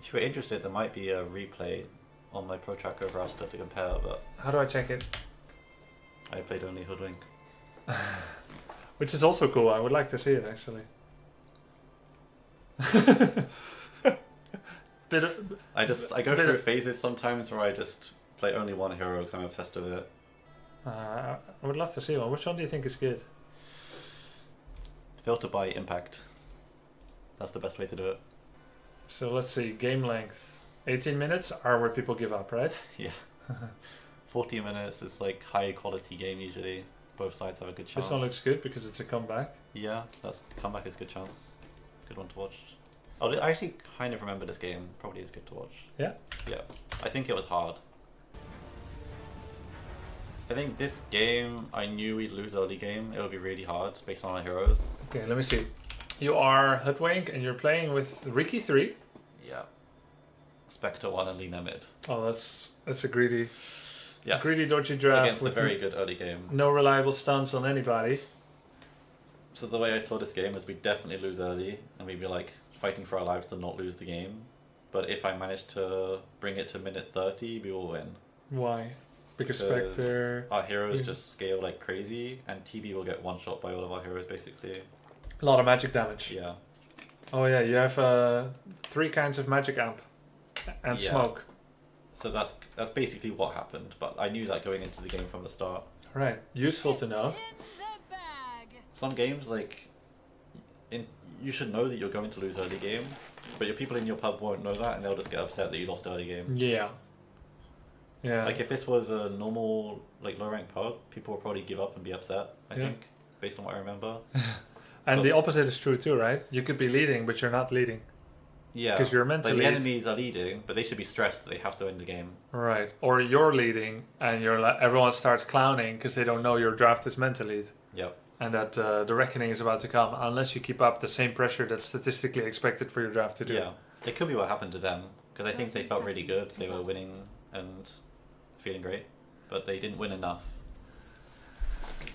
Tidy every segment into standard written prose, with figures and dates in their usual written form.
If you were interested, there might be a replay on my Pro Tracker of Rasta to compare, but How do I check it? I played only Hoodwink. Which is also cool. I would like to see it actually. I go through phases sometimes where I just play only one hero because I'm obsessed with it. I would love to see one. Which one do you think is good? Filter by impact. That's the best way to do it. So let's see. Game length. 18 minutes are where people give up, right? Yeah. 40 minutes is like high quality game usually. Both sides have a good chance. This one looks good because it's a comeback. Yeah, that's comeback is a good chance. Good one to watch. Oh, I actually kind of remember this game. Probably is good to watch. Yeah? Yeah. I think it was hard. I think this game, I knew we'd lose early game. It would be really hard based on our heroes. Okay, let me see. You are Hoodwink and you're playing with Ricky 3. Yeah. Spectre 1 and Lina mid. Oh, that's a greedy, Yeah. greedy dodgy draft Against a with very good early game. no reliable stunts on anybody. So the way I saw this game is we'd definitely lose early and we'd be like fighting for our lives to not lose the game. But if I manage to bring it to minute 30, we will win. Why? Because Spectre... our heroes just scale like crazy and TB will get one shot by all of our heroes basically. A lot of magic damage. Yeah. Oh yeah, you have 3 kinds of magic amp and Yeah. smoke. So that's basically what happened, but I knew that going into the game from the start. Right, useful to know. Some games like you should know that you're going to lose early game, but your people in your pub won't know that and they'll just get upset that you lost early game. Yeah. Yeah. Like if this was a normal like low rank pub, people would probably give up and be upset, I think, based on what I remember. And the opposite is true too, right? You could be leading, but you're not leading. Yeah. Because you're meant to like lead. the enemies are leading, but they should be stressed that they have to win the game. Right. Or you're leading and everyone starts clowning because they don't know your draft is meant to lead. Yep. And that the reckoning is about to come unless you keep up the same pressure that's statistically expected for your draft to do. Yeah. It could be what happened to them, because I think they felt really good. They were winning and feeling great, but they didn't win enough.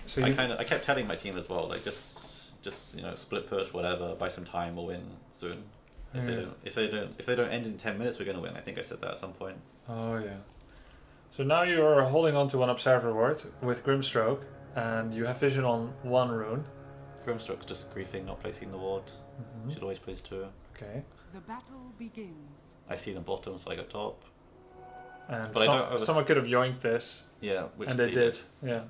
So I kept telling my team as well, like just split push whatever, buy some time, we'll win soon. If they don't end in 10 minutes, we're gonna win. I think I said that at some point. Oh yeah. So now you're holding on to one observer ward with Grimstroke, and you have vision on 1 rune. Grimstroke's just griefing, not placing the ward. Should always place 2. Okay. The battle begins. I see them bottom, so I go top. And But someone could have yoinked this, Yeah, which and they did. Yeah.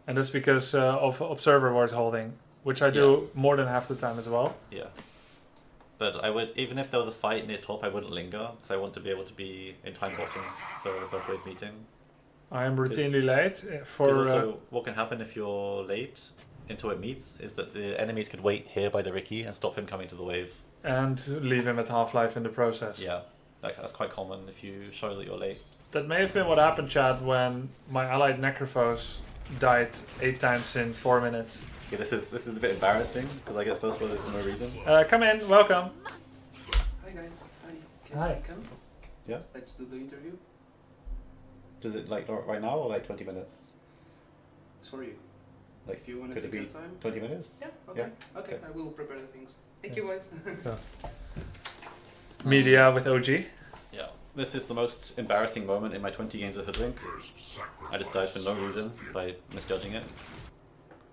And that's because of observer ward holding, which I do more than half the time as well. Yeah. But I would, even if there was a fight near top, I wouldn't linger, because I want to be able to be in time bottom for the first wave meeting. I am routinely late for... Because also, what can happen if you're late until it meets is that the enemies could wait here by the Ricky and stop him coming to the wave. and leave him at half-life in the process. Yeah, that's quite common if you show that you're late. That may have been what happened, Chad, when my allied Necrophos died 8 times in 4 minutes. Yeah, this is a bit embarrassing, because I get first blood for no reason. Come in, welcome. Hi guys, can Hi. I come? Yeah? Let's do the interview. Does it like right now or like 20 minutes? It's for you. Like, If you want to could it take be your time. 20 minutes? Yeah, okay. Yeah. Okay, Okay. I will prepare the things. Thank Yeah. you guys. Media with OG. Yeah. This is the most embarrassing moment in my 20 games of Hoodwink. I just died for no reason by misjudging it.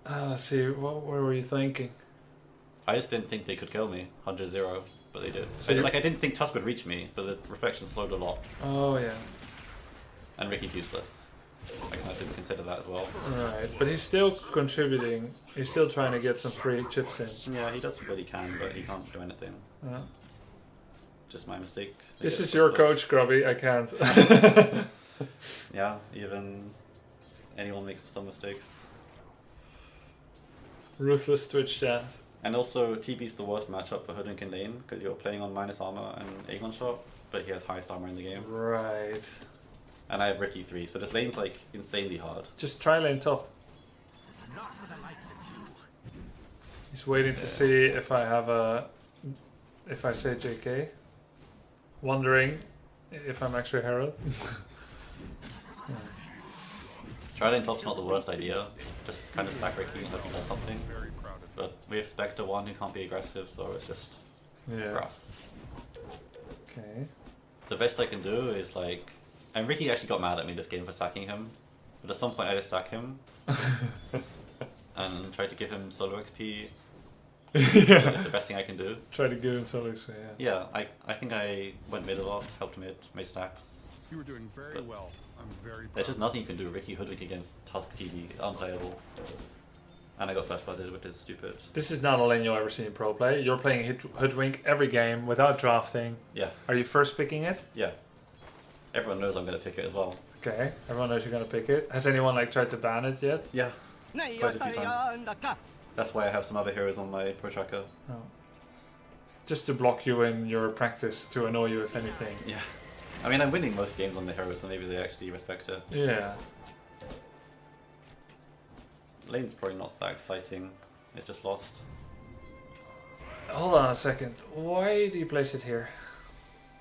Let's see, what were you thinking? I just didn't think they could kill me, 100-0, but they did. So I didn't think Tusk would reach me, but the reflection slowed a lot. Oh yeah. And Ricky's useless. I kind of didn't consider that as well. Right, but he's still contributing. He's still trying to get some free chips in. Yeah, he does what he can, but he can't do anything. Just my mistake. They This get is the your first blood. coach, Grubby. I can't. Yeah, even anyone makes some mistakes. Ruthless Twitch chat. And also, TB's the worst matchup for Hoodwink in lane, because you're playing on minus armor and Aegon shot, but he has highest armor in the game. Right. And I have Ricky 3, so this lane's like insanely hard. Just try lane top. He's waiting to see if I have a... If I say JK. Wondering if I'm actually Herald. Try lane top's not the worst idea, just kind of sack Ricky and hope he does something. But we have Spectre 1 who can't be aggressive, so it's just Yeah. rough. Okay. The best I can do is like, and Ricky actually got mad at me this game for sacking him, but at some point I just sack him and try to give him solo XP. Yeah. It's the best thing I can do. Try to give him solo XP, yeah. Yeah, I think I went mid a lot, helped made stacks. You were doing very But well. I'm very proud. There's just nothing you can do. Ricky Hoodwink against Tusk TV, it's unplayable. And I got first blooded, which is stupid. This is not a lane you'll ever see in pro play. You're playing Hoodwink every game without drafting. Yeah, Are you first picking it? yeah. Everyone knows I'm gonna pick it as well. Okay, everyone knows you're gonna pick it. Has anyone like tried to ban it yet? Yeah, quite a few times. That's why I have some other heroes on my pro tracker. No. Just to block you in your practice, to annoy you if anything. Yeah. I mean, I'm winning most games on the heroes, so maybe they actually respect it. Yeah. Lane's probably not that exciting. It's just lost. Hold on a second. Why do you place it here?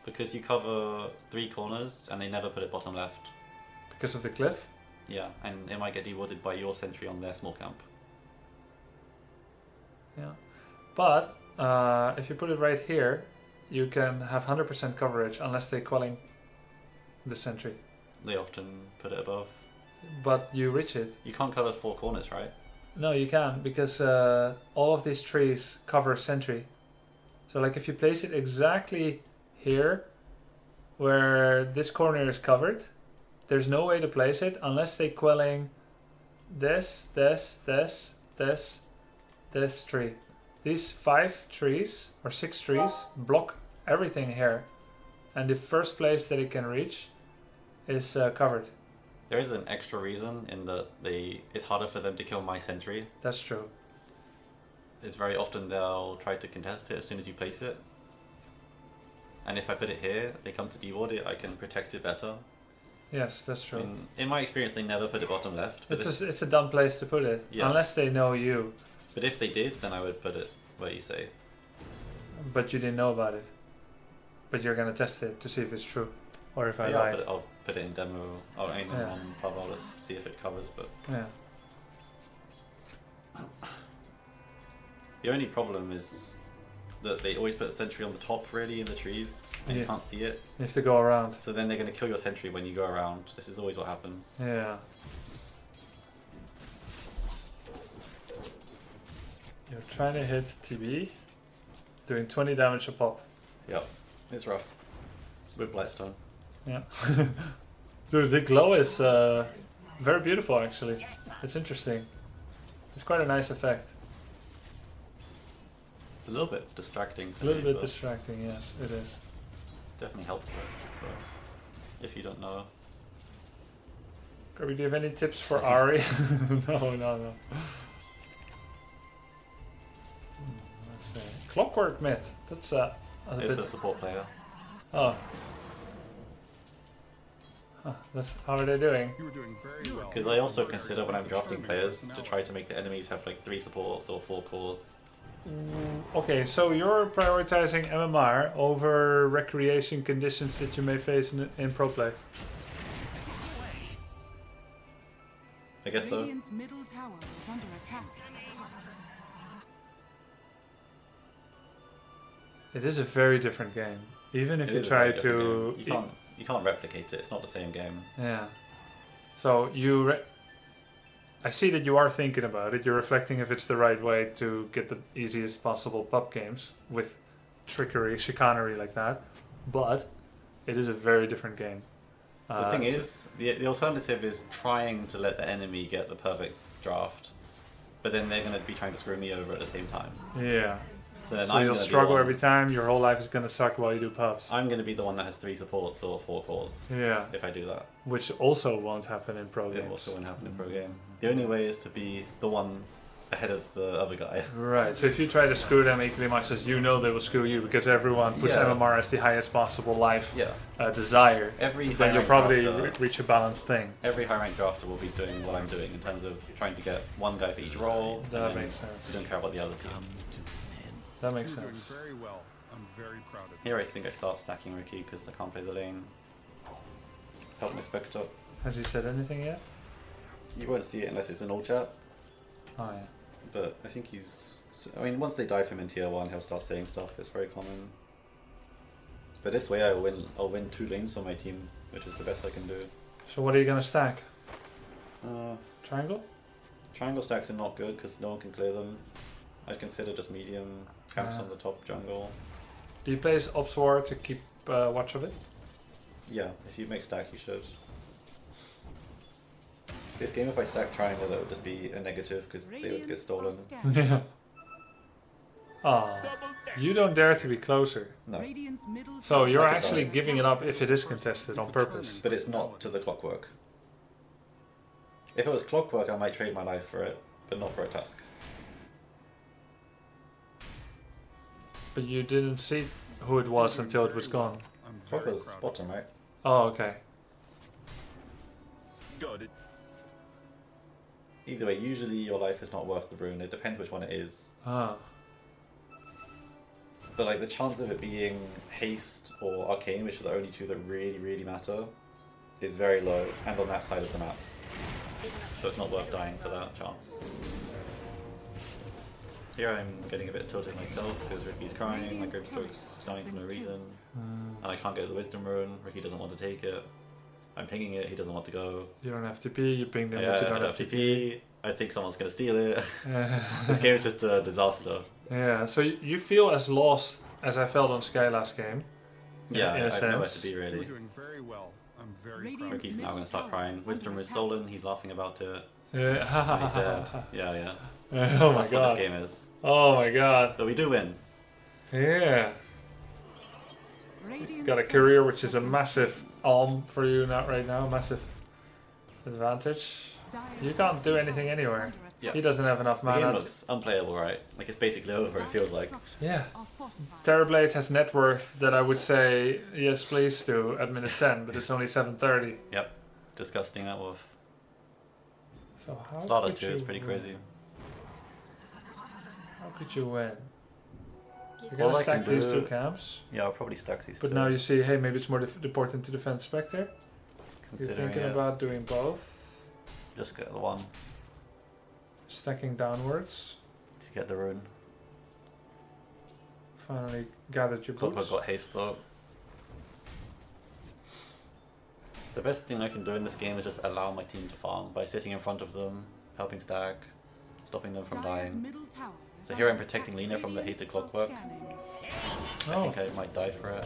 Because you cover 3 corners and they never put it bottom left. Because of the cliff? Yeah, and it might get dewarded by your sentry on their small camp. Yeah. But if you put it right here, you can have 100% coverage unless they're quelling the sentry. They often put it above. But you reach it. You can't cover 4 corners, right? No, you can, because all of these trees cover sentry. So like if you place it exactly here, where this corner is covered, there's no way to place it unless they quelling this tree. These 5 trees, or 6 trees, block everything here. And the first place that it can reach is covered. There is an extra reason in that it's harder for them to kill my sentry. That's true. It's very often they'll try to contest it as soon as you place it. And if I put it here, they come to deward it, I can protect it better. Yes, that's true. I mean, in my experience, they never put it bottom left. But It's a dumb place to put it, Yeah. unless they know you. but if they did, then I would put it where you say. But you didn't know about it. But you're gonna test it to see if it's true, or if I Yeah, lied. I'll put it in demo. I'll aim Yeah. on pub, I'll just see if it covers. But Yeah. the only problem is that they always put a sentry on the top, really, in the trees, and you Yeah. can't see it. You have to go around. So then they're going to kill your sentry when you go around. This is always what happens. Yeah. You're trying to hit TB, doing 20 damage a pop. Yep, it's rough. With Blightstone. Yeah. Dude, the glow is very beautiful actually. It's interesting. It's quite a nice effect. It's a little bit distracting to A little me, bit but distracting, yes, it is. definitely helpful if you don't know. Grubby, do you have any tips for Ari? No. Let's see. Clockwork Myth. That's a It's bit. a support player. Oh. Huh, that's how are they doing? You were doing very well. Because I also consider when I'm drafting players to try to make the enemies have like 3 supports or 4 cores. Okay, so you're prioritizing MMR over recreation conditions that you may face in pro play. I guess so. Radiant's middle tower is under attack. It is a very different game. Even if It you is a try very different to... game. You can't replicate it. It's not the same game. Yeah. So I see that you are thinking about it. You're reflecting if it's the right way to get the easiest possible pub games with trickery, chicanery like that. But it is a very different game. The thing is, the alternative is trying to let the enemy get the perfect draft, but then they're going to be trying to screw me over at the same time. Yeah. So then So I'm you'll gonna be struggle the one- every time. Your whole life is gonna suck while you do pubs. I'm going to be the one that has 3 supports or 4 cores Yeah. if I do that. Which also won't happen in pro It games. also won't happen in pro game. The only way is to be the one ahead of the other guy. Right, so if you try to screw them equally much as you know they will screw you because everyone puts Yeah. MMR as the highest possible life Yeah. desire, Every then you'll high-rank probably drafter- reach a balanced thing. Every high rank drafter will be doing what I'm doing in terms of trying to get one guy for each role. That and then makes sense. You don't care about the other team. That You makes were doing sense. very well. I'm very proud of you. Here I think I start stacking Ricky because I can't play the lane. Help my Spectre. Has he said anything yet? You won't see it unless it's in all chat, Oh yeah. but I think he's... I mean, once they dive him in tier 1, he'll start saying stuff. It's very common. But this way I'll win 2 lanes for my team, which is the best I can do. So what are you gonna stack? Triangle stacks are not good because no one can clear them. I'd consider just medium camps on the top jungle. Do you place Ops War to keep watch of it? Yeah, if you make stack you should. This game if I stack triangle that would just be a negative because they would get stolen. Yeah. Ah, you don't dare to be closer. No, So you're Like a actually dog. giving it up if it is contested on purpose. but it's not to the clockwork. If it was clockwork I might trade my life for it, but not for a task. But you didn't see who it was until it was gone. I'm Clock very was proud of bottom, right? Oh, okay. Got it. Either way, usually your life is not worth the rune. It depends which one it is. Ah. But like the chance of it being haste or arcane, which are the only 2 that really matter, is very low, and on that side of the map. So it's not worth dying for that chance. Here I'm getting a bit tilted myself because Ricky's crying, my Grimstroke's dying for no reason, and I can't get the Wisdom Rune. Ricky doesn't want to take it. I'm pinging it, he doesn't want to go. You don't have TP, you ping them, Yeah, but you I don't don't have have TP. TP. I think someone's gonna steal it. Yeah. This game is just a disaster. Yeah, so you feel as lost as I felt on Sky last game. Yeah, in a I have nowhere to sense. be We're really. doing very well. I'm very Radiant's proud. Ricky's now gonna start crying. Wisdom Rune stolen, he's laughing about it. Yeah. He's dead. Yeah. Oh my That's what god. this game is. Oh my god. But we do win. Yeah. Got a career which is a massive alm for you now, right now, massive advantage. You can't do anything anywhere. Yeah. He doesn't have enough The game mana. looks unplayable, right? Like it's basically over, it feels like. Yeah. Terrorblade has net worth that I would say yes please to at minute 10, but it's only 730. Yep. Disgusting that wolf. So how Starter could 2 is you pretty win? crazy. How could you win? You're All gonna I can stack these do- 2 camps, Yeah, I'll probably stack these but two. now you see, hey, maybe it's more important to defend Spectre. You're Considering thinking it. about doing both, Just get the one stacking downwards. to get the rune. Finally gathered your Clockwork boots. got haste though. The best thing I can do in this game is just allow my team to farm by sitting in front of them, helping stack, stopping them from dying. So here I'm protecting Lena from the hated clockwork. I Oh, think I might die for it.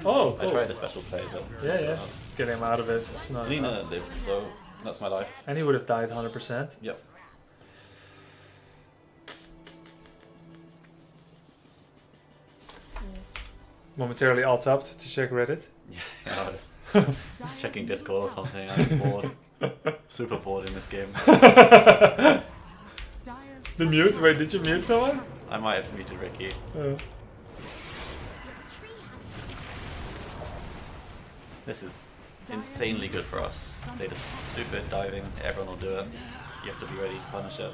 oh, I cool. tried a special play, but Yeah. Get him out of it. It's not Lena lived, so that's my life. and he would have died 100%. Yep. Momentarily alt tapped to check Reddit. Yeah, I was just checking Discord or something. I'm bored. Super bored in this game. The mute? Wait, did you mute someone? I might have muted Ricky. This is insanely good for us. They just stupid diving, everyone will do it. You have to be ready to punish it.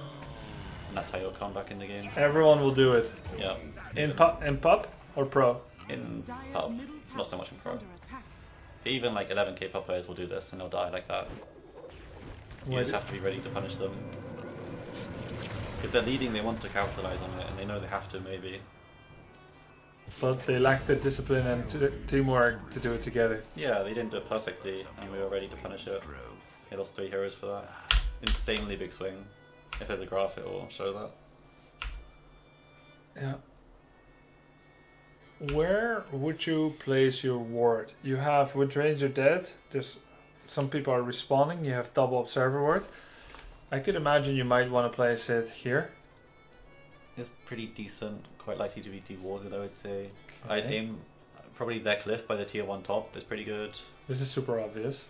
And that's how you'll come back in the game. Everyone will do it. Yeah. In pub or pro? In pub, not so much in pro. Even like 11k pub players will do this and they'll die like that. You Wait. just have to be ready to punish them. Because they're leading, they want to capitalize on it, and they know they have to maybe. But they lack the discipline and teamwork to do it together. Yeah, they didn't do it perfectly, and we were ready to punish it. They lost 3 heroes for that. Insanely big swing. If there's a graph, it will show that. Yeah. Where would you place your ward? You have with Ranger dead. There's some people are respawning. You have double observer ward. I could imagine you might want to place it here. It's pretty decent, quite likely to be dewarded, I would say. Okay. I'd aim probably their cliff by the tier 1 top is pretty good. This is super obvious.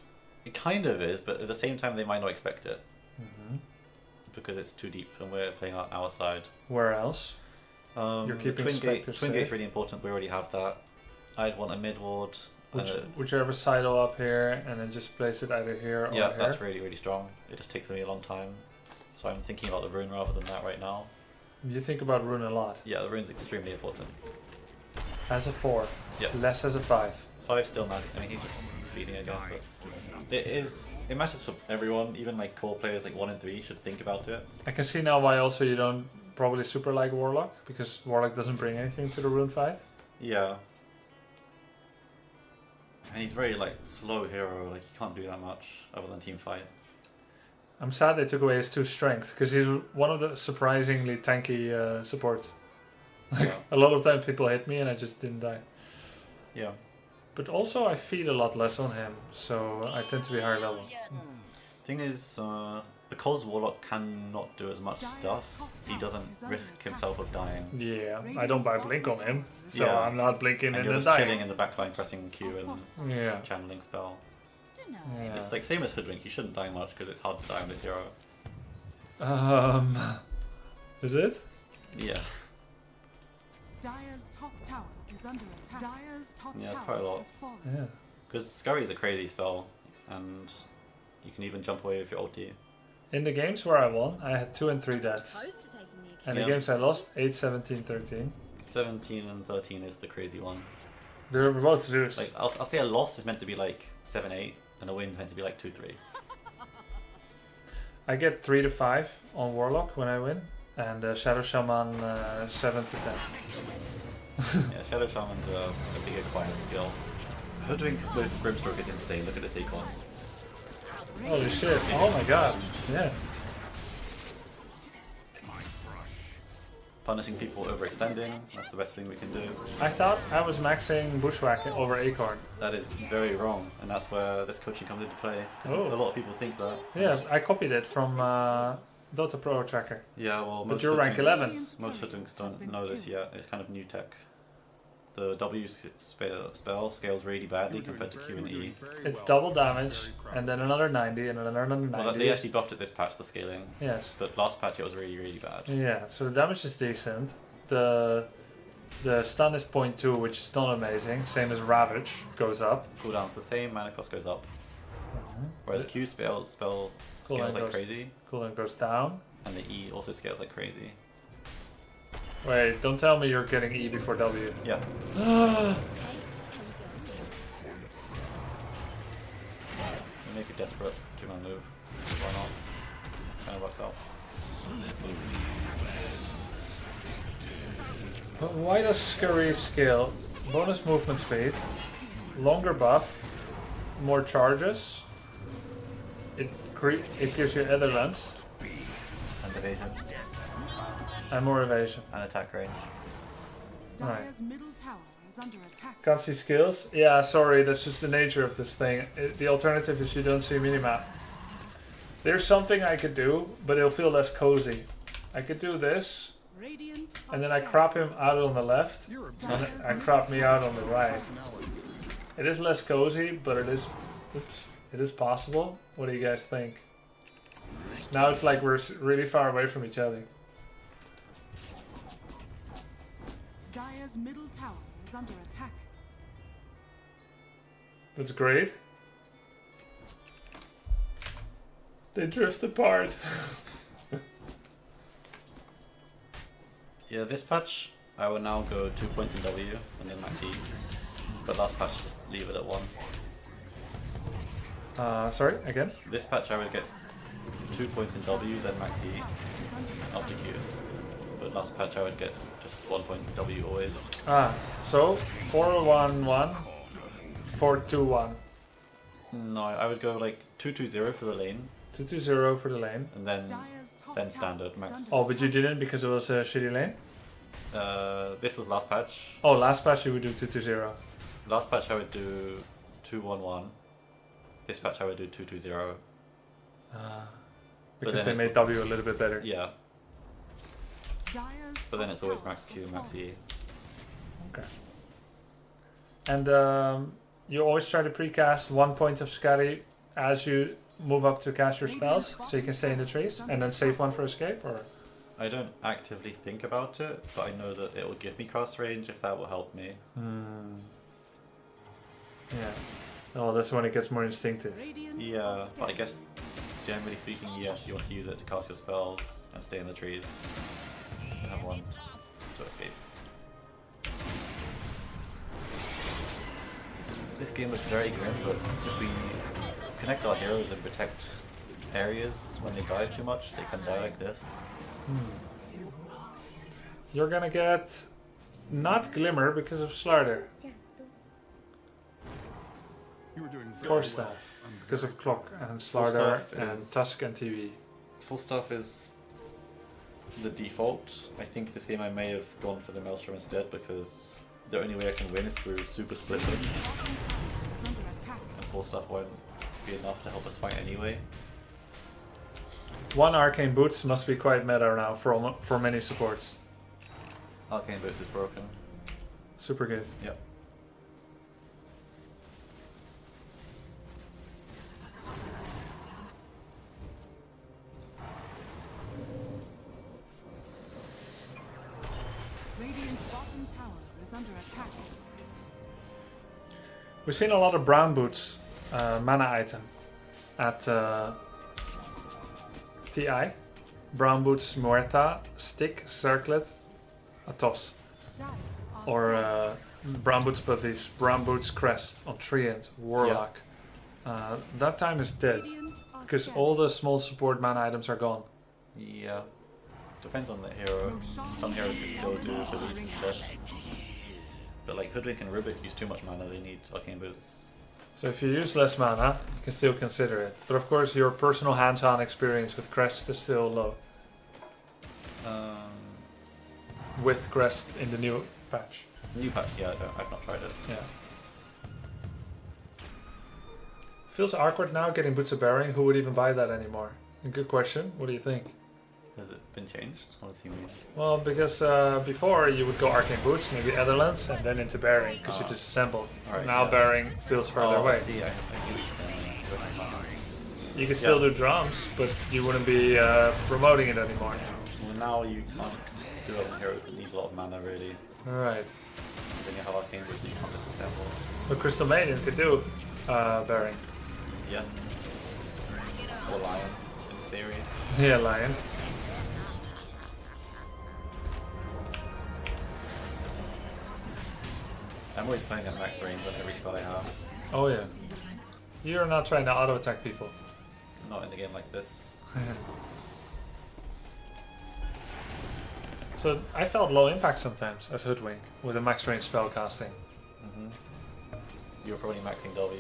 It kind of is, but at the same time they might not expect it Mm-hmm. because it's too deep and we're playing our side. Where else? You're The keeping twin Spectre Twin Gate's safe. really important, we already have that. I'd want a mid ward. Whichever sidle up here, and then just place it either here or Yeah, here. that's really strong. It just takes me a long time. So I'm thinking about the rune rather than that right now. You think about rune a lot. Yeah, the rune's extremely important. As a 4. Yeah. Less as a 5. 5 still matters. I mean, he's just feeding again, but it matters for everyone. Even like core players like 1 and 3 should think about it. I can see now why also you don't probably super like Warlock, because Warlock doesn't bring anything to the rune fight. Yeah, And he's very like slow hero, like he can't do that much other than team fight. I'm sad they took away his 2 strength, because he's one of the surprisingly tanky supports. Yeah. A lot of times people hit me and I just didn't die. Yeah. But also I feed a lot less on him, so I tend to be higher level. Thing is, because Warlock cannot do as much stuff, he doesn't risk himself of dying. Yeah, I don't buy blink on him, so Yeah. I'm not blinking And and you're then just chilling dying. in the backline pressing Q and Yeah. channeling spell. Yeah. It's like same as Hoodwink, you shouldn't die much because it's hard to die on this hero. Is it? Yeah. Dire's top tower is under attack. Dire's top Yeah, it's tower quite a lot. has fallen. Yeah. Because Scurry is a crazy spell, and you can even jump away with your ulti. In the games where I won, I had 2 and 3 deaths. Close to taking the And Yeah. the games I lost, 8, 17, 13. 17 and 13 is the crazy one. They were both Zeus. Like I'll say a loss is meant to be like 7-8, and a win is meant to be like 2-3. I get 3 to 5 on Warlock when I win, and Shadow Shaman 7 to 10. Yeah, Shadow Shaman's a big acquired skill. Hoodwink with Grimstroke is insane. Look at this Acorn. Holy shit! Oh my god! Yeah. Punishing people overextending, that's the best thing we can do. I thought I was maxing Bushwhack over Acorn. That is very wrong, and that's where this coaching comes into play. Because Oh. a lot of people think that. Yeah, I copied it from Dota Pro Tracker. Yeah, well, But you're rank 11. Most Hoodwinks don't know this yet. It's kind of new tech. The W spell scales really badly compared to Q and E. It's double damage, and then another 90, and then another 90. Well, they actually buffed it this patch, the scaling. Yes. But last patch it was really, really bad. Yeah, so the damage is decent. The stun is 0.2, which is not amazing. Same as Ravage goes up. Cooldown's the same, mana cost goes up. Mhm. Whereas Q spell Cooldown scales like goes- crazy, Cooldown goes down. and the E also scales like crazy. Wait, don't tell me you're getting E before W. Yeah. Okay, You make it desperate, 2-man move. Why not? Kind of works out. But why does Scurry scale? Bonus movement speed, longer buff, more charges. It gives you other lens And evasion. and more evasion. And attack range. Right. Dire's middle tower is under attack. Can't see skills? Yeah, sorry, that's just the nature of this thing. The alternative is you don't see minimap. There's something I could do, but it'll feel less cozy. I could do this, Radiant and then I crop him out on the left, You're a and crop me out on the right. It is less cozy, but it is, it is possible. What do you guys think? Now it's like we're really far away from each other. Dire's middle tower is under attack. That's great. They drift apart. Yeah, this patch I will now go 2 points in W and then max E. But last patch just leave it at 1. Sorry, again? This patch I would get 2 points in W, then max E after Q. But last patch I would get just 1 point in W always. So 4-1-1, 4-2-1. No, I would go like 2-2-0 for the lane, 2-2-0 for the lane. and then Dire's top then tower standard is max. under Oh, but you didn't because it was a shitty lane? This was last patch. Oh, last patch you would do 2-2-0. Last patch I would do 2-1-1. This patch I would do 2-2-0. Because then they it's- made W a little bit better. Yeah, Dire's but then top it's always tower max Q, has max fallen. E. Okay. And you always try to precast 1 point of Scatty as you move up to cast your spells, so you can stay in the trees, and then save one for escape, or? I don't actively think about it, but I know that it will give me cast range if that will help me. Yeah. Oh, that's when it gets more instinctive. Radiant Yeah, are but I scanning. guess generally speaking, yes, you want to use it to cast your spells and stay in the trees. You have one to escape. This game looks very grim, but if we connect our heroes and protect areas when they dive too much, they can die like this. You're gonna get not Glimmer because of Slarder. 4 staff because of clock and Slardar staff and is- Tusk and TV. Full staff is the default. I think this game I may have gone for the Maelstrom instead because the only way I can win is through super splitting, Is under attack. and full staff won't be enough to help us fight anyway. 1 arcane boots must be quite meta now for many supports. Arcane Boots is broken. Super good. Yep. Radiant's bottom tower is under attack. We've seen a lot of brown boots mana item at TI. Brown boots, Muerta, stick, circlet, a toss. Dire are Or scanning. brown boots buffies, brown boots crest on Treant, Warlock. That time is dead Radiant are because scanning. all the small support mana items are gone. Yeah. Depends on the hero. Some heroes can still do Hoodwink instead. But like Hoodwink and Rubik use too much mana, they need Arcane Boots. So if you use less mana, you can still consider it. But of course your personal hands-on experience with crest is still low. With crest in the new patch. New patch, yeah, I've not tried it. Yeah. Feels awkward now getting Boots of Bearing. Who would even buy that anymore? A good question. What do you think? Has it been changed? What does he mean? Well, because before you would go Arcane Boots, maybe Netherlands, and then into Bearing, because you disassemble. Alright, Now yeah. Bearing feels further I away. see, I see what he's saying. You can still do drums, but you wouldn't be promoting it anymore. Well, now you can't do it on heroes that need a lot of mana, really. Alright. Then you have Arcane Boots that you can't disassemble. So Crystal Maiden could do Bearing. Yeah. Or Lion, in theory. Yeah, Lion. I'm always playing at max range on every spell I have. Oh yeah. You're not trying to auto attack people. Not in a game like this. So I felt low impact sometimes as Hoodwink with a max range spell casting. Hmm. You were probably maxing W.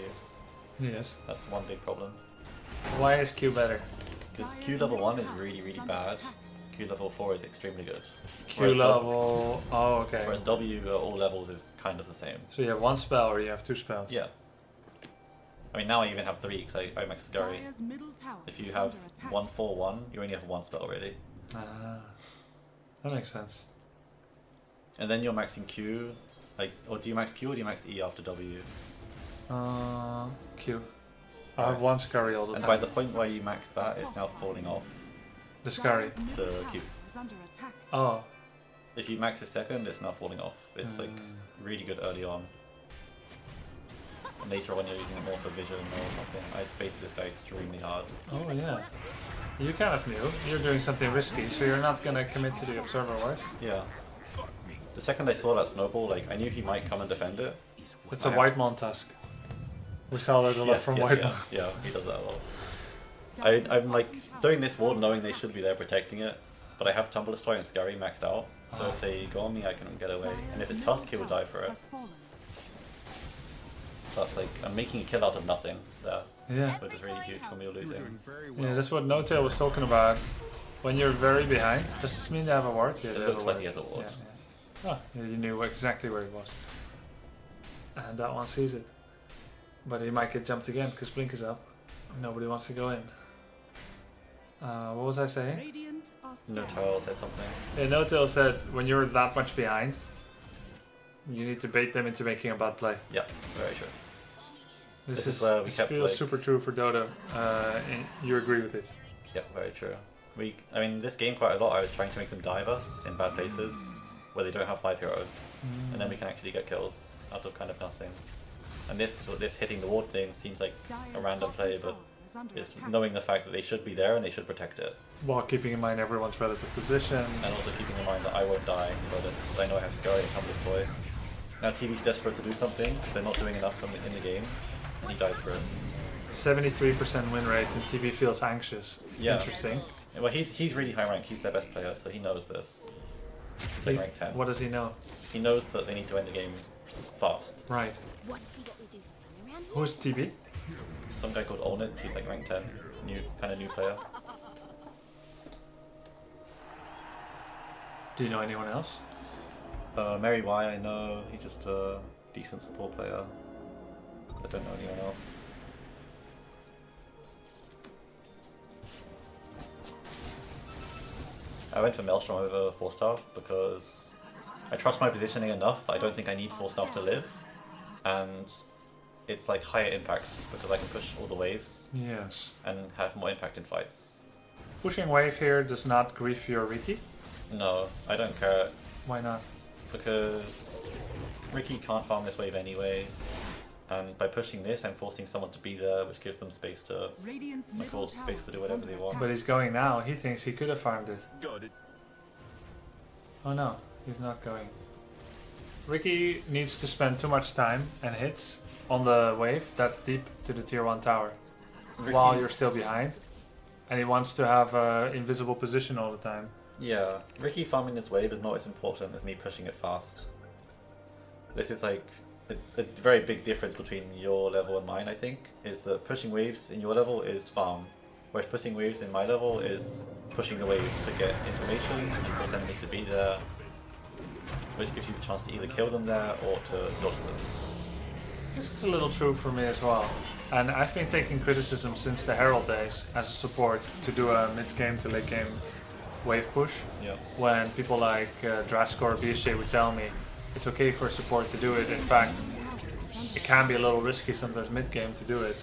Yes. That's one big problem. Why is Q better? Because Q level 1 is really, really bad. Q level 4 is extremely good. Q Whereas level. Oh, okay. Whereas W at all levels is kind of the same. So you have 1 spell or you have 2 spells? Yeah. I mean, now I even have 3 because I max Scurry. Dire's middle tower If you is have under attack. 1-4-1, you only have 1 spell already. Ah, that makes sense. And then you're maxing Q. Like, or do you max Q or do you max E after W? Q. I have 1 scurry all the And time. by the point where you max that, it's now falling off. The scurry. Dire's middle The tower Q. is under attack. Oh. If you max a second, it's now falling off. It's like really good early on. And later on, you're using it more for vision or something. I baited this guy extremely hard. Oh yeah. You kind of knew. You're doing something risky, so you're not gonna commit to the observer, right? Yeah. The second I saw that snowball, like I knew he might come and defend it. It's a White Mon Tusk. We saw that a lot from White Mon. yeah, he does that a lot. I'm like doing this ward knowing they should be there protecting it, but I have Tumble Destroy and Scurry maxed out, so if they go on me I can get away, and if it's Tusk he will die for it. Has fallen. That's like, I'm making a kill out of nothing there, Yeah. which is really huge for me You're losing. doing very well. Yeah, that's what No Tail was talking about. When you're very behind, does this mean they have a ward? Yeah, It they have looks a like ward. he has a ward. Yeah. Oh, yeah, you knew exactly where he was. And that one sees it. But he might get jumped again because Blink is up. Nobody wants to go in. What was I saying? Radiant are No scanning. Tail said something. Yeah, No Tail said when you're that much behind, you need to bait them into making a bad play. Yeah, very true. This is where we this kept, feels like- super true for Dota. And you agree with it? Yeah, very true. I mean, this game quite a lot I was trying to make them dive us in bad places, where they don't have 5 heroes, and then we can actually get kills out of kind of nothing. And this hitting the ward thing seems like a Dire's random bottom play, but tower is under it's attack. knowing the fact that they should be there and they should protect it, While keeping in mind everyone's relative position. and also keeping in mind that I won't die for this, because I know I have Scurry and Tumble Destroy. Now TV's desperate to do something, because they're not doing enough in the game, and he dies for it. 73% win rate and TB feels anxious. Yeah. Interesting. Well, he's really high rank, he's their best player, so he knows this. He's like rank 10. What does he know? He knows that they need to end the game fast. Right. Want to see what we do for fun? Who's TB? Some guy called Olnit, he's like rank 10, kind of new player. Do you know anyone else? Mary Y, I know, he's just a decent support player. I don't know anyone else. I went for Maelstrom over 4-star because I trust my positioning enough that I don't think I need 4-star to live. And it's like higher impact because I can push all the waves Yes. and have more impact in fights. Pushing wave here does not grief your Ricky? No, I don't care Why not? because Ricky can't farm this wave anyway. And by pushing this, I'm forcing someone to be there, which gives them space to, Radiant's like, middle all space to do tower is whatever under they want. But he's going now. He thinks he could have farmed it. Got it. Oh no, he's not going. Ricky needs to spend too much time and hits on the wave that deep to the tier 1 tower while you're Ricky's- still behind. And he wants to have invisible position all the time. Yeah, Ricky farming this wave is not as important as me pushing it fast. This is like a very big difference between your level and mine, I think, is that pushing waves in your level is farm, whereas pushing waves in my level is pushing the wave to get information, to force enemies to be there, which gives you the chance to either kill them there or to dodge them. This is a little true for me as well. And I've been taking criticism since the Herald days as a support to do a mid-game to late game wave push. Yeah. When people like Drask or BSJ would tell me it's okay for a support to do it. In fact, it can be a little risky sometimes mid-game to do it.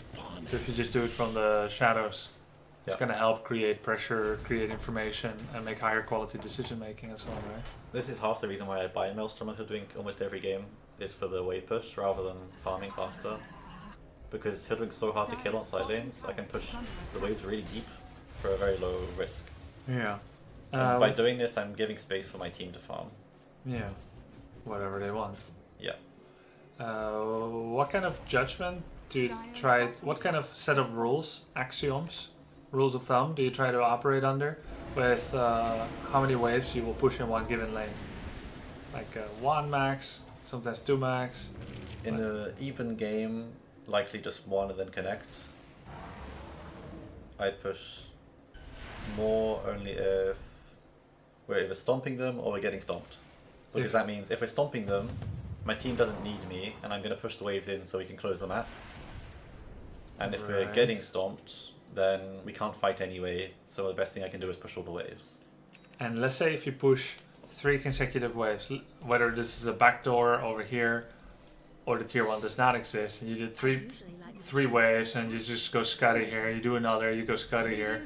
So if you just do it from the shadows, it's Yeah. going to help create pressure, create information, and make higher quality decision making and so on, right? This is half the reason why I buy Maelstrom and Hoodwink almost every game, is for the wave push rather than farming faster. Because Hoodwink's so hard to kill on side lanes, I can push the waves really deep for a very low risk. Yeah. And by doing this, I'm giving space for my team to farm. Yeah. Whatever they want. Yeah. What kind of judgment do you try? What kind of set of rules, axioms, rules of thumb do you try to operate under with how many waves you will push in one given lane? Like 1 max, sometimes 2 max. In an even game, likely just one and then connect. I'd push more only if we're either stomping them or we're getting stomped. Because that means if we're stomping them, my team doesn't need me, and I'm going to push the waves in so we can close the map. And if we're Right. getting stomped, then we can't fight anyway, so the best thing I can do is push all the waves. And let's say if you push 3 consecutive waves, whether this is a backdoor over here or the tier 1 does not exist, and you did three waves and you just go scuddy here, you do another, you go scuddy here.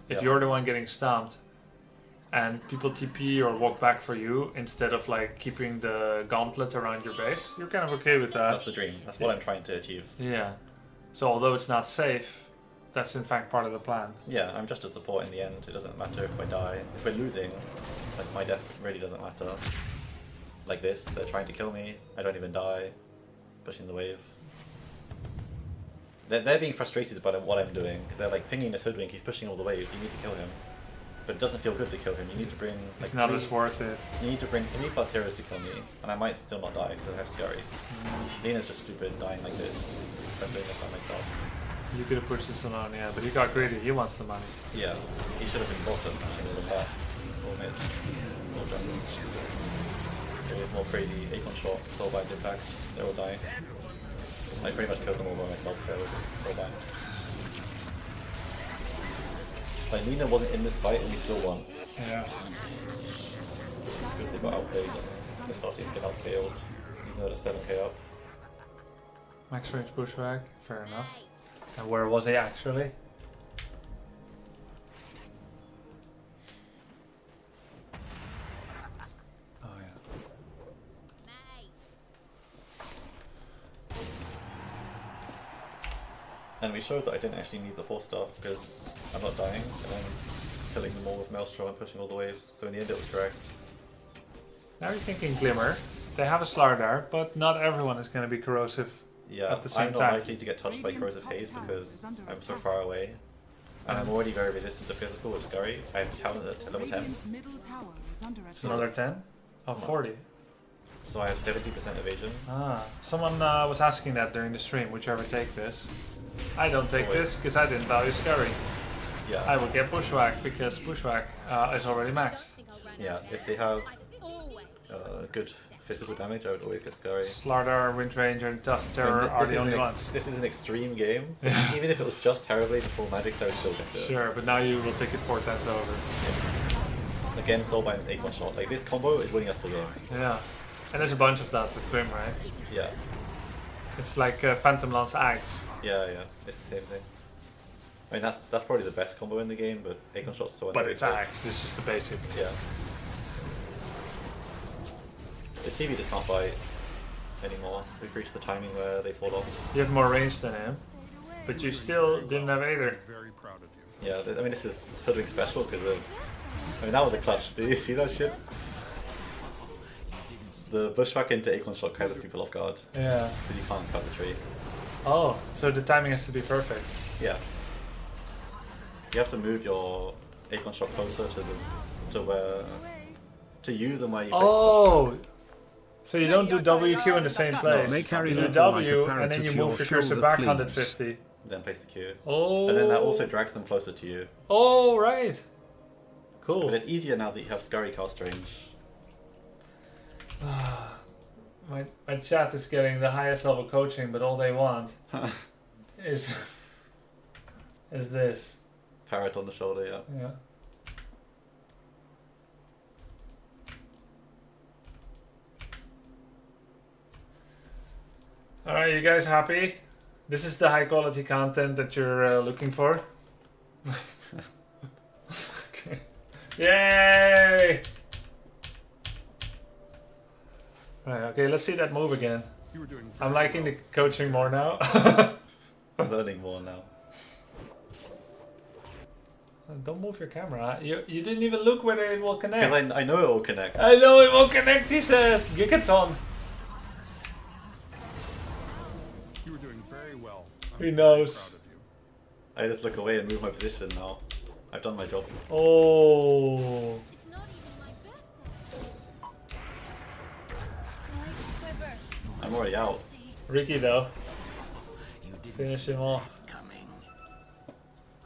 If Yeah. you're the one getting stomped and people TP or walk back for you instead of like keeping the gauntlet around your base, you're kind of okay with that. That's the dream. That's what I'm trying to achieve. Yeah. So although it's not safe, that's in fact part of the plan. Yeah, I'm just a support in the end. It doesn't matter if I die. If we're losing, like my death really doesn't matter. Like this, they're trying to kill me. I don't even die. Pushing the wave. They're being frustrated by what I'm doing because they're like pinging this Hoodwink. He's pushing all the waves. You need to kill him, but it doesn't feel good to kill him. You need to bring like It's not as worth it. You need to bring 3+ heroes to kill me, and I might still not die because I have Scurry. Lena's just stupid dying like this. So I'm doing this by myself. You could have pushed this alone, yeah, but he got greedy. He wants the money. Yeah, he should have been bottom, pushing all the back, or mid, or jungle. It was more crazy, 8-1 shot, soulbind impact, they're all dying. I pretty much killed them all by myself there with soulbind. Like, Lina wasn't in this fight and we still won, Yeah. because they got outplayed and they started to get outscaled, even though they're 7k up. Max range pushback, fair enough. And where was he actually? Oh yeah. And we showed that I didn't actually need the 4-star because I'm not dying, and I'm killing them all with Maelstrom and pushing all the waves, so in the end it was correct. Now you're thinking Glimmer. They have a Slardar, but not everyone is going to be corrosive. Yeah, At the same I'm not time. likely to get touched by Radiant's corrosive top haze tower because is under I'm so attack. far away. And I'm already very resistant to physical with Scurry. I have talent at level 10. Radiant's middle tower is under It's attack. another 10? Oh, Come on. 40. So I have 70% evasion. Someone was asking that during the stream. Would you ever take this? I don't take this because I didn't value Scurry. Yeah. I would get Bushwhack because Bushwhack is already maxed. Yeah, if they have good physical damage, I would always get Scurry. Slardar, Wind Ranger, and Dust Terror are the only ones. This is an extreme game. Even if it was just Terrorblade and full magic, I would still get it. Sure, but now you will take it 4 times over. Yeah. Again, Soulbind 8-1 shot. Like, this combo is winning us the game. Yeah. And there's a bunch of that with Grim, right? Yeah. It's like Phantom Lance Axe. Yeah, it's the same thing. I mean, that's probably the best combo in the game, but 8-1 shot's so But it's Axe, this is just the basic. Yeah. The TV just can't fight anymore. We've reached the timing where they fall off. You have more range than him, but you still didn't have either. Very proud of you. Yeah, I mean, this is Hoodwink special because of... I mean, that was a clutch. Did you see that shit? The Bushwhack into 8-1 shot catches people off guard. Yeah. Because you can't cut the tree. Oh, so the timing has to be perfect. Yeah. You have to move your 8-1 shot closer to you than where you place the Oh! So you don't do WQ in the same place. They carry You do over W like a and then you parrot move at your your cursor shoulder, back please. 150. then place the Q. Oh. And then that also drags them closer to you. Oh, right. Cool. But it's easier now that you have Scurry cast range. My chat is getting the highest level coaching, but all they want is this. Parrot on the shoulder, yeah. Yeah. Alright, you guys happy? This is the high quality content that you're looking for? Okay. Yay! Right, okay, let's see that move again. You were doing I'm liking the coaching more now. I'm learning more now. Don't move your camera. You didn't even look whether it will connect. Because I know it will connect. I know it won't connect, he said. Gigaton. You were doing very well. He I'm knows. Very proud of you. I just look away and move my position now. I've done my job. Oh. It's not even my birthday. Like quiver. I'm already out. Ricky though. Finish him off.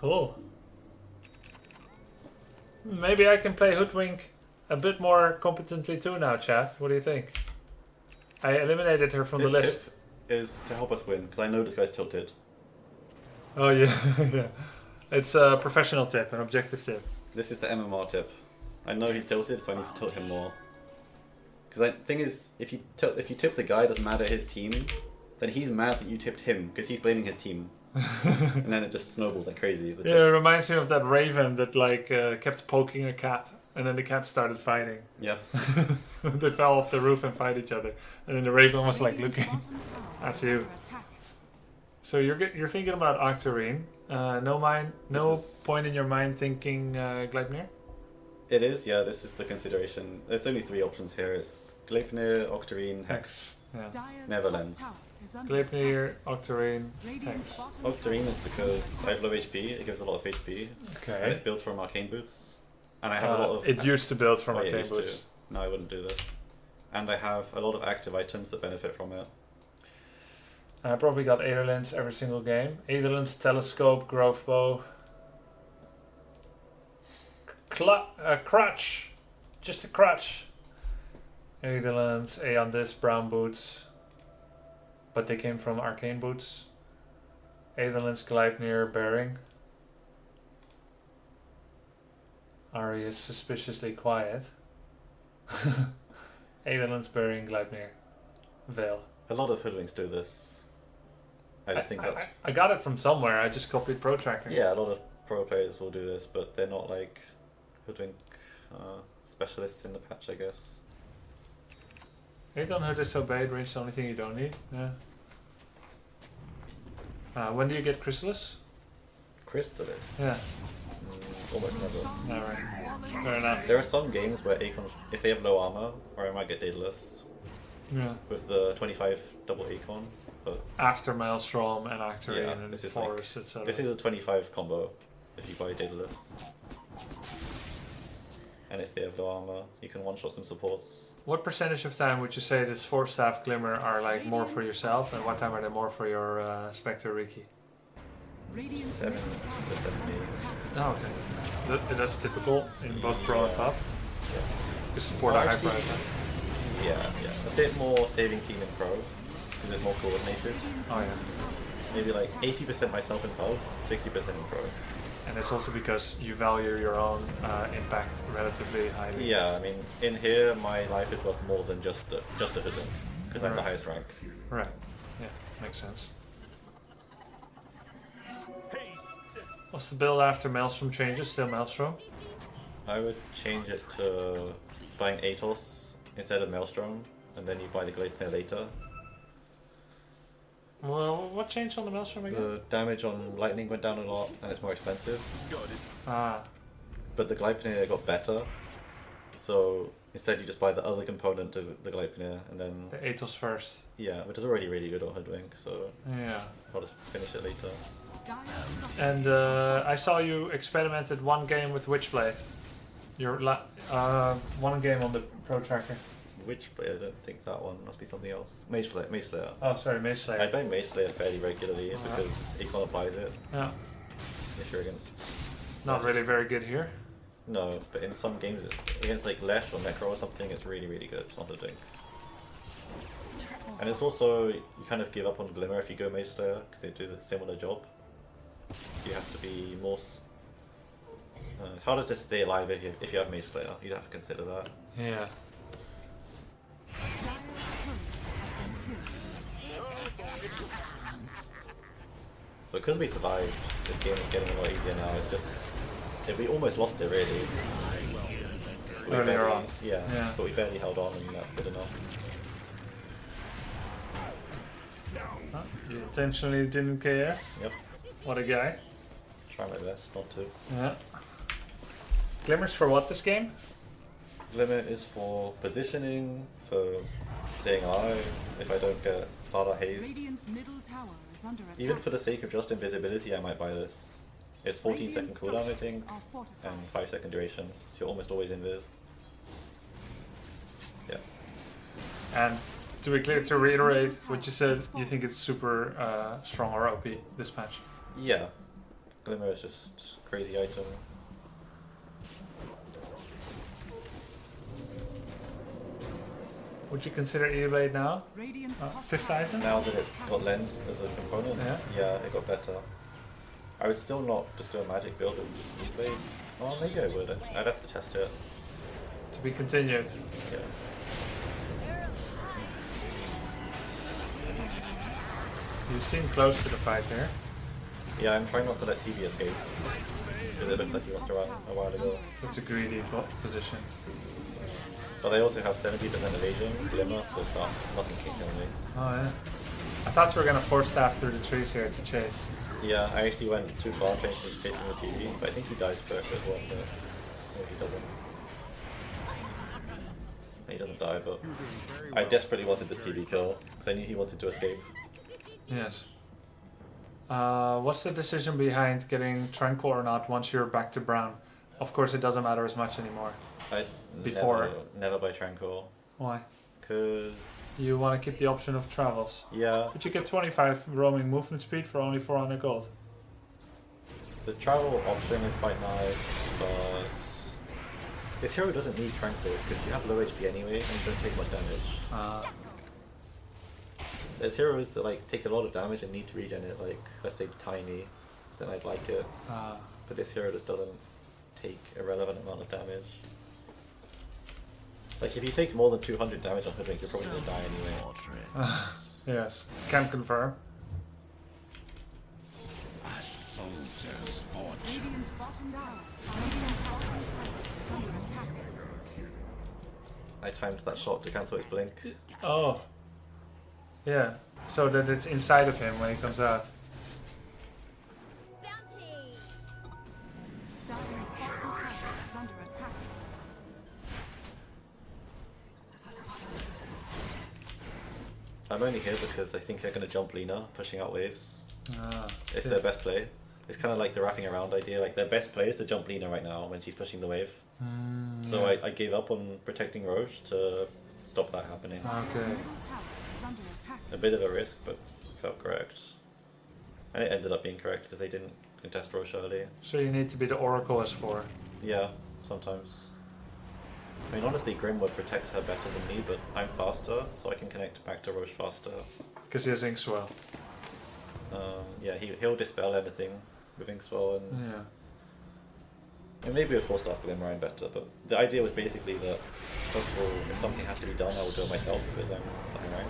Cool. Maybe I can play Hoodwink a bit more competently too now, chat. What do you think? I eliminated her from This the list. tip is to help us win, because I know this guy's tilted. Oh yeah, yeah. It's a professional tip, an objective tip. This is the MMR tip. I know he's tilted, so I need to tilt him more. Because the thing is, if you tip the guy, it doesn't matter his team, then he's mad that you tipped him, because he's blaming his team. And then it just snowballs like crazy. Yeah, it reminds me of that raven that like kept poking a cat, and then the cat started fighting. Yeah. They fell off the roof and fight each other, and then the raven was like looking at you. So you're thinking about Octarine. No point in your mind thinking Gleipnir? It is, yeah, this is the consideration. There's only 3 options here. It's Gleipnir, Octarine, Hex. Yeah. Netherlands. Gleipnir, Octarine, Hex. Octarine is because I have low HP, it gives a lot of HP. And Okay. it builds from Arcane Boots. And I have a lot of... It used to build from Oh, yeah, it Arcane used to. Boots. No, I wouldn't do this. And I have a lot of active items that benefit from it. I probably got Aetherlands every single game. Aetherlands, Telescope, Growth Bow. Crutch! Just a crutch. Aetherlands, Aeon Disc, Brown Boots. But they came from Arcane Boots. Aetherlands, Gleipnir, Bearing. Ari is suspiciously quiet. Aetherlands, Bearing, Gleipnir. Veil. A lot of Hoodwinks do this. I just think that's... I got it from somewhere, I just copied Pro Tracker. Yeah, a lot of pro players will do this, but they're not like Hoodwink specialists in the patch, I guess. Aeon Hood is so bad, range is the only thing you don't need. Yeah. When do you get Chrysalis? Crystallis? Yeah. Almost never. Alright. Fair enough. There are some games where Akon, if they have low armor, or I might get Daedalus Yeah. with the 25 double Akon, but After Maelstrom and Octarine Yeah, and this is Force, etc. this is a 25 combo if you buy Daedalus. And if they have low armor, you can one-shot some supports. What percentage of time would you say this 4-staff Glimmer are like more for yourself, and what time are they more for your Spectre Riki? 70%. Oh, okay. That's typical in both Pro and Pub. Yeah. You support Well, a high actually, price. Yeah. A bit more saving team in Pro, because it's more coordinated. Oh yeah. Maybe like 80% myself in Pub, 60% in Pro. And it's also because you value your own impact relatively highly. Yeah, I mean, in here, my life is worth more than just a Hoodwink, because I'm the highest rank. Right. Yeah, makes sense. What's the build after Maelstrom changes? Still Maelstrom? I would change it to buying Atos instead of Maelstrom, and then you buy the Gleipnir later. Well, what changed on the Maelstrom again? The damage on Lightning went down a lot, and it's more expensive. Ah. But the Gleipnir got better, so instead you just buy the other component to the Gleipnir, and then... The Atos first. Yeah, which is already really good on Hoodwink, so Yeah. I'll just finish it later. And I saw you experimented one game with Witchblade. One game on the Pro Tracker. Which player? I don't think that one. Must be something else. Mage Slayer. Oh, sorry, Mage Slayer. I play Mage Slayer fairly regularly because Econ applies it. Yeah. If you're against... Not really very good here. No, but in some games, against like Lesh or Necro or something, it's really, really good on Hoodwink. And it's also, you kind of give up on Glimmer if you go Mage Slayer, because they do the similar job. You have to be more... it's harder to stay alive if you have Mage Slayer. You'd have to consider that. Yeah. But because we survived, this game is getting a lot easier now. It's just... we almost lost it, really. Earlier on. Yeah, but we barely held on, and that's good enough. Huh? You intentionally didn't KS? Yep. What a guy. Try my best not to. Yeah. Glimmers for what this game? Glimmer is for positioning, for staying alive, if I don't get Starter Haze. Even for the sake of just invisibility, I might buy this. It's 14-second cooldown, I think, and 5-second duration, so you're almost always invis. Yeah. And to be clear, to reiterate what you said, you think it's super strong or OP, this patch? Yeah. Glimmer is just a crazy item. Would you consider E-Blade now? 5th item? Now that it's got Lens as a component, yeah, it got better. I would still not just do a magic build with E-Blade. Well, maybe I would. I'd have to test it. To be continued. Yeah. You seem close to the fight here. Yeah, I'm trying not to let TV escape. Because it looks like he lost a while ago. That's a greedy position. But I also have 70% evasion, Glimmer, so it's nothing can kill me. Oh yeah. I thought you were gonna force staff through the trees here to chase. Yeah, I actually went too far chasing the TV, but I think he dies first as well, but no, he doesn't. He doesn't die, but I desperately wanted this TV kill, because I knew he wanted to escape. Yes. What's the decision behind getting Tranquil or not once you're back to brown? Of course it doesn't matter as much anymore. Before. Never buy Tranquil. Why? Because... You want to keep the option of travels. Yeah. But you get 25 roaming movement speed for only 400 gold. The travel option is quite nice, but... This hero doesn't need Tranquils, because you have low HP anyway, and you don't take much damage. There's heroes that like take a lot of damage and need to regen it, like, let's say Tiny, then I'd like it. But this hero just doesn't take a relevant amount of damage. Like, if you take more than 200 damage on Hoodwink, you're probably going to die anyway. Yes, can confirm. I timed that shot to cancel his blink. Oh. Yeah, so that it's inside of him when he comes out. I'm only here because I think they're going to jump Lina, pushing out waves. It's their best play. It's kind of like the wrapping around idea. Like their best play is to jump Lina right now when she's pushing the wave. So yeah. I gave up on protecting Roche to stop that happening. Okay. Middle tower is under attack. A bit of a risk, but felt correct. And it ended up being correct because they didn't contest Roche early. So you need to be the Oracle S4. Yeah, sometimes. I mean, honestly, Grim would protect her better than me, but I'm faster, so I can connect back to Roche faster. Because he has Ink Swell. Yeah, he'll dispel anything with Inkswell, and Yeah. and maybe with 4-star Glimmerine better, but the idea was basically that, first of all, if something has to be done, I will do it myself because I'm flying rank.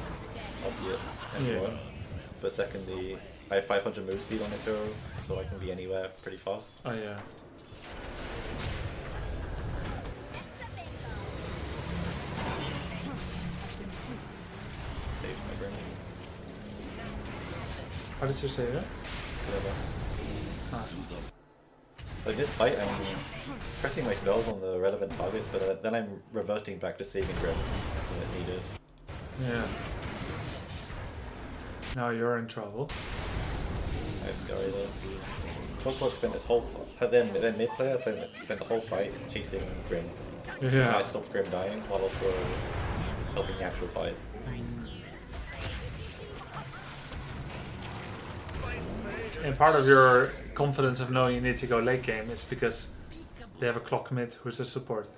I'll see it anywhere. But secondly, I have 500 move speed on this hero, so I can be anywhere pretty fast. Oh yeah. Saved my Grim. How did you say that? Whatever. Ah. Like this fight, I'm pressing my spells on the relevant targets, but then I'm reverting back to saving Grim when it's needed. Yeah. Now you're in trouble. I'm sorry though. Clockwork spent his whole then mid player spent the whole fight chasing Grim. And I Yeah. stopped Grim dying while also helping the actual fight. And part of your confidence of knowing you need to go late game is because they have a clock mid who's a support.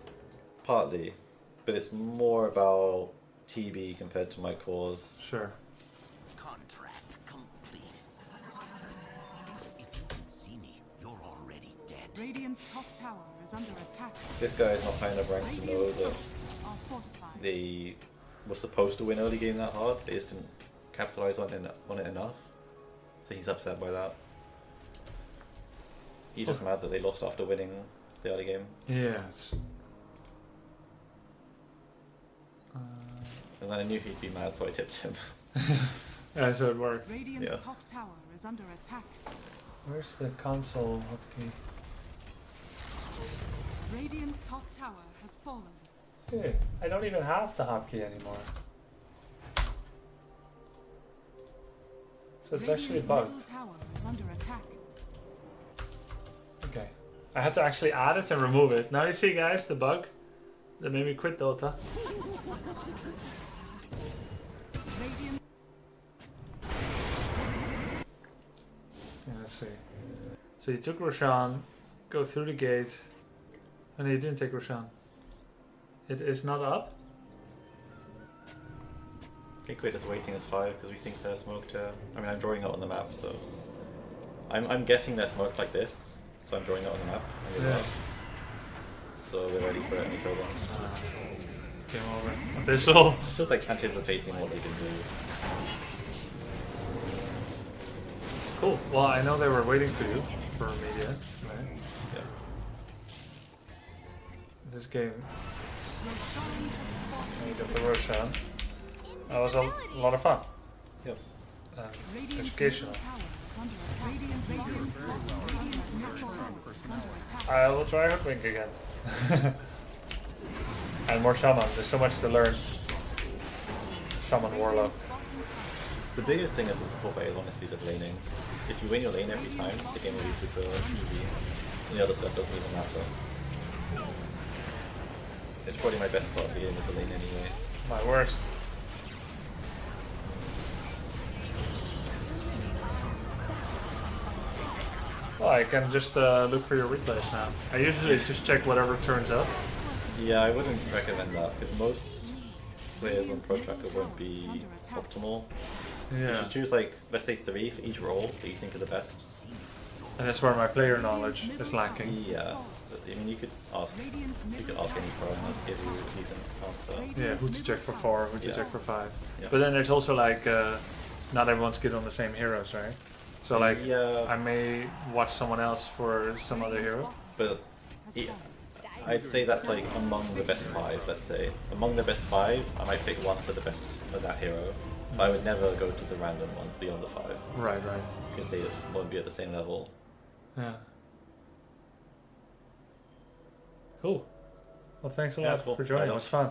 Partly, but it's more about TB compared to my cause. Sure. Contract complete. If you can see me, you're already dead. Radiant's top tower is under attack. This guy is not high enough rank to know that Are fortified. they were supposed to win early game that hard. They just didn't capitalize on it enough. So he's upset by that. He's just mad that they lost after winning the early game. Yeah. It's, And then I knew he'd be mad, so I tipped him. yeah, so it worked. Radiant's Yeah. top tower is under attack. Where's the console hotkey? Radiant's top tower has fallen. Hey, I don't even have the hotkey anymore. So it's actually Radiant's bugged. middle tower is under attack. Okay. I had to actually add it and remove it. Now you see, guys, the bug that made me quit Dota. Radiant Yeah, let's see. So you took Roshan, go through the gate. Oh no, you didn't take Roshan. It is not up? I think we're just waiting as 5 because we think they're smoked here. I mean, I'm drawing it on the map, so I'm guessing they're smoked like this. So I'm drawing it on the map. Yeah. So we're ready for it and we kill them. Game over. Abyssal. It's just like anticipating what they can do. Cool. Well, I know they were waiting for you for media, right? Yeah. This game, Roshan has fallen. you got the Roshan. That was a lot of fun. Yep. Radiant's Educational. middle tower is under attack. Radiant's middle tower is under attack. I will try Hoodwink again. And more Shaman. There's so much to learn. Shaman Warlock. The biggest thing as a support player is honestly just laning. If you win your lane every time, the game will be super easy. And the other stuff doesn't even matter. It's probably my best part of the game is the lane anyway. My worst. Well, I can just look for your replays now. I usually just check whatever turns up. Yeah, I wouldn't recommend that because most players on Pro Tracker won't be optimal. You Yeah. should choose like, let's say 3 for each role that you think are the best. And that's where my player knowledge is lacking. Yeah, but, I mean you could ask any pro and they'll give you a decent answer. Yeah, who to check for 4, who to Yeah. check for 5. Yeah. But then there's also like, not everyone's good on the same heroes, right? So like, Yeah. I may watch someone else for some other hero. But yeah, I'd say that's like among the best 5, let's say. Among the best 5, I might pick one for the best of that hero. But I would never go to the random ones beyond the 5. Right, right. Because they just won't be at the same level. Yeah. Cool. Well, thanks a Yeah, lot cool. for joining. Right It was fun.